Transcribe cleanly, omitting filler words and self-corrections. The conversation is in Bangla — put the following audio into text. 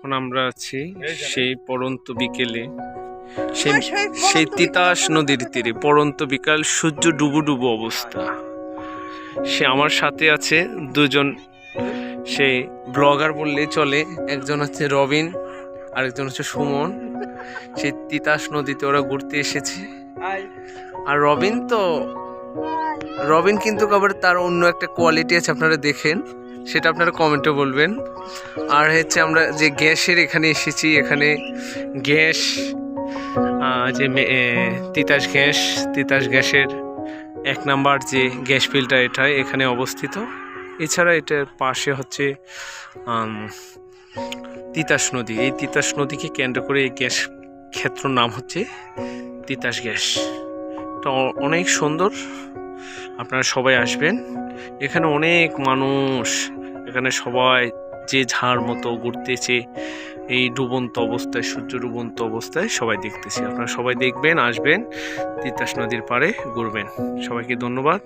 এখন আমরা আছি সেই পড়ন্ত বিকেলে, সেই তিতাস নদীর তীরে। পড়ন্ত বিকাল, সূর্য ডুবু ডুবু অবস্থা। সে আমার সাথে আছে দুজন, সেই ব্লগার বললেই চলে। একজন হচ্ছে রবিন, আরেকজন হচ্ছে সুমন। সেই তিতাস নদীতে ওরা ঘুরতে এসেছে। আর রবিন কিন্তু আবার তার অন্য একটা কোয়ালিটি আছে, আপনারা দেখেন, সেটা আপনারা কমেন্টে বলবেন। আর হচ্ছে আমরা যে গ্যাসের এখানে এসেছি, এখানে গ্যাস যে তিতাস গ্যাসের 1 নাম্বার যে গ্যাস ফিল্টার, এটা এখানে অবস্থিত। এছাড়া এটার পাশে হচ্ছে তিতাস নদী। এই তিতাস নদীকে কেন্দ্র করে এই গ্যাস ক্ষেত্রর নাম হচ্ছে তিতাস গ্যাস। এটা অনেক সুন্দর, আপনারা সবাই আসবেন। এখানে অনেক মানুষ, এখানে সবাই যে ঝাড় মতো ঘুরতেছে এই ডুবন্ত অবস্থায়, সূর্য ডুবন্ত অবস্থায় সবাই দেখতেছি। আপনারা সবাই দেখবেন, আসবেন, তিতাস নদীর পাড়ে ঘুরবেন। সবাইকে ধন্যবাদ।